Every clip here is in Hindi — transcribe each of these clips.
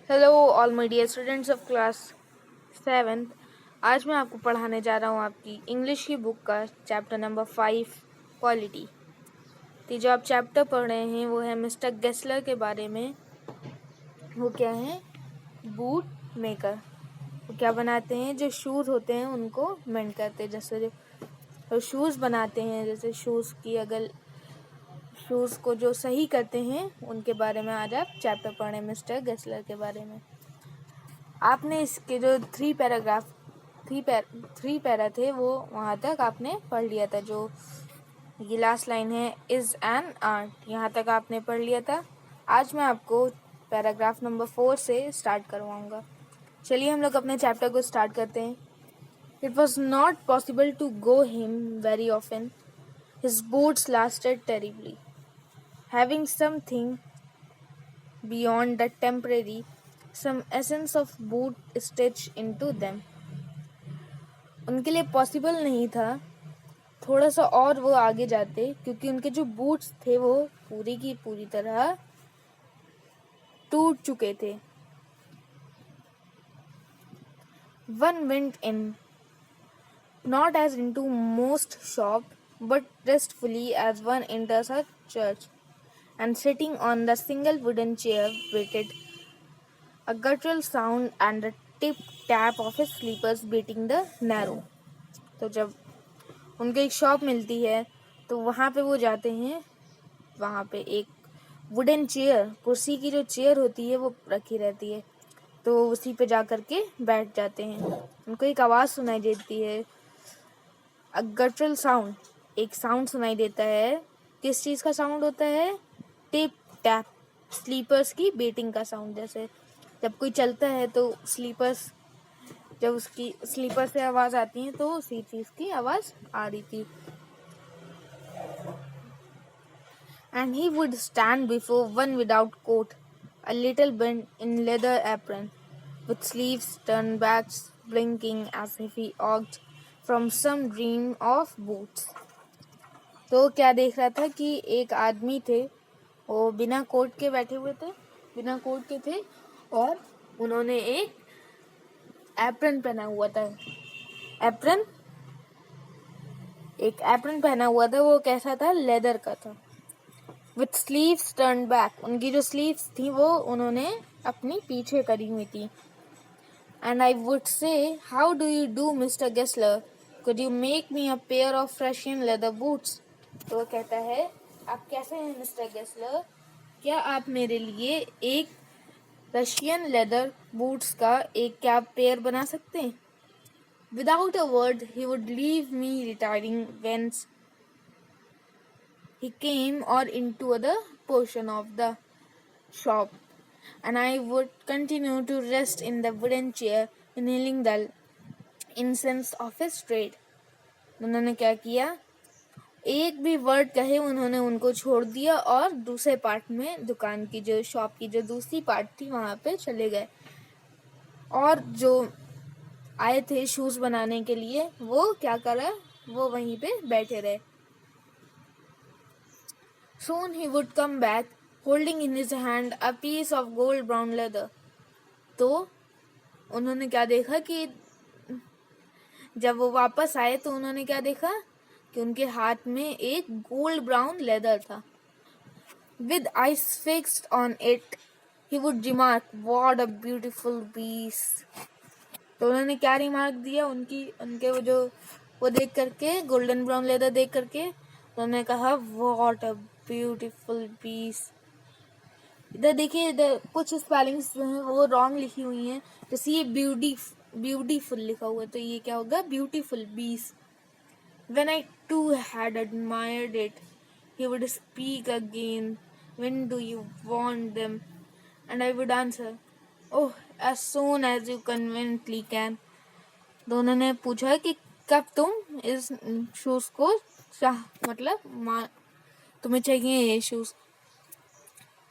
Hello all my dear students of class 7th। आज मैं आपको पढ़ाने जा रहा हूँ आपकी इंग्लिश की बुक का चैप्टर नंबर 5 क्वालिटी। तो जो आप चैप्टर पढ़ रहे हैं वो है मिस्टर गेस्लर के बारे में। वो क्या है? Boot maker. वो क्या बनाते हैं? जो शूज़ होते हैं उनको मेंड करते हैं। जैसे जो शूज़ बनाते हैं, जैसे शूज़ की अगर शूज़ को जो सही करते हैं उनके बारे में आज आप चैप्टर पढ़ रहे हैं मिस्टर गेस्लर के बारे में। आपने इसके जो थ्री पैरा थे वो वहाँ तक आपने पढ़ लिया था। जो ये लास्ट लाइन है इज़ एन आर्ट, यहाँ तक आपने पढ़ लिया था। आज मैं आपको पैराग्राफ नंबर 4 से स्टार्ट करवाऊँगा। चलिए हम लोग अपने चैप्टर को स्टार्ट करते हैं। It was not possible to go him very often, his boots lasted terribly, having something beyond the temporary, some essence of boot stitched into them. उनके लिए पॉसिबल नहीं था थोड़ा सा और वो आगे जाते, क्योंकि उनके जो बूट्स थे वो पूरी की पूरी तरह टूट चुके थे। One went in, not as into most shop, but restfully as one enters a church, and sitting on the single wooden chair waited a guttural sound and the tip-tap of his slippers beating the narrow. तो जब उनको एक शॉप मिलती है तो वहाँ पे वो जाते हैं। वहाँ पे एक वुडन चेयर, कुर्सी की जो चेयर होती है वो रखी रहती है, तो उसी पे जा कर के बैठ जाते हैं। उनको एक आवाज़ सुनाई देती है, अ गटरल साउंड, एक साउंड सुनाई देता है। किस चीज़ का साउंड होता है? टिप टैप, स्लीपर्स की बीटिंग का साउंड। जैसे जब कोई चलता है तो स्लीपर्स, जब उसकी स्लीपर से आवाज़ आती है तो उसी चीज़ की आवाज़ आ रही थी। And he would stand before one without coat, a little bent in leather apron, with sleeves turned back, blinking as if he walked from some dream of boots. तो क्या देख रहा था कि एक आदमी थे, वो बिना कोट के बैठे हुए थे, बिना कोट के थे, और उन्होंने एक एप्रन पहना हुआ था। एप्रन, एक एप्रन पहना हुआ था। वो कैसा था? लेदर का था। विथ स्लीव्स टर्न बैक, उनकी जो स्लीव्स थी वो उन्होंने अपनी पीछे करी हुई थी। And I would say, how do you do mister Gessler, could you make me a pair of Russian leather boots. तो वो कहता है, आप कैसे हैं मिस्टर गेस्लर, क्या आप मेरे लिए एक रशियन लेदर बूट्स का एक क्या पेयर बना सकते हैं। Without a word he would leave me retiring whence he came or into other portion of the shop, and I would continue to rest in the wooden chair, inhaling the incense of his trade. उन्होंने क्या किया? एक भी वर्ड कहे उन्होंने उनको छोड़ दिया और दूसरे पार्ट में, दुकान की जो शॉप की जो दूसरी पार्ट थी वहाँ पे चले गए, और जो आए थे शूज बनाने के लिए वो क्या करा? वो वहीं पे बैठे रहे। Soon he would come back, holding in his hand a piece of gold brown leather. तो उन्होंने क्या देखा कि जब वो वापस आए तो उन्होंने क्या देखा कि उनके हाथ में एक गोल्ड ब्राउन लेदर था। With eyes fixed on it, he would remark, "What a beautiful piece." तो उन्होंने क्या रिमार्क दिया? उनके वो देख करके, गोल्डन ब्राउन लेदर देख करके उन्होंने कहा, "What a ब्यूटीफुल पीस।" इधर देखिए, इधर कुछ स्पेलिंग्स जो हैं वो रॉन्ग लिखी हुई हैं। जैसे ये ब्यूटीफुल लिखा हुआ है तो ये क्या होगा? Beautiful piece. When I too had admired it, he would speak again, "When do you want them?" And I would answer, "Oh, as soon as you conveniently can." तो उन्होंने पूछा कि कब तुम इस शूज को तुम्हें चाहिए ये शूज।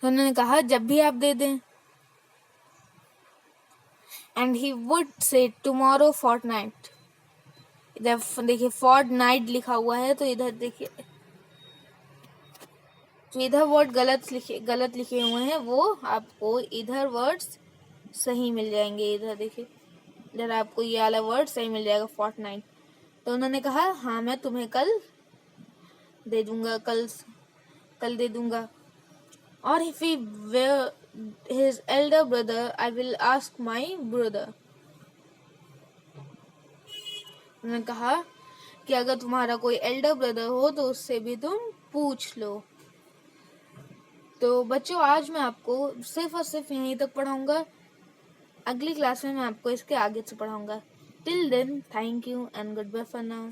तो उन्होंने कहा, जब भी आप दे दें। And he would say, tomorrow fortnight. इधर देखिए फॉर्टनाइट लिखा हुआ है, तो इधर देखिए जो इधर वर्ड गलत लिखे हुए हैं वो आपको इधर वर्ड्स सही मिल जाएंगे। इधर देखिए, इधर आपको ये वाला वर्ड सही मिल जाएगा, फोर्टनाइट। तो उन्होंने कहा हाँ मैं तुम्हें कल दे दूंगा, कल दे दूंगा। और if he were his elder brother, I will ask my brother. उन्होंने कहा कि अगर तुम्हारा कोई एल्डर ब्रदर हो तो उससे भी तुम पूछ लो। तो बच्चों, आज मैं आपको सिर्फ और सिर्फ यहीं तक पढ़ाऊंगा। अगली क्लास में मैं आपको इसके आगे से पढ़ाऊंगा। Till then, thank you and goodbye for now.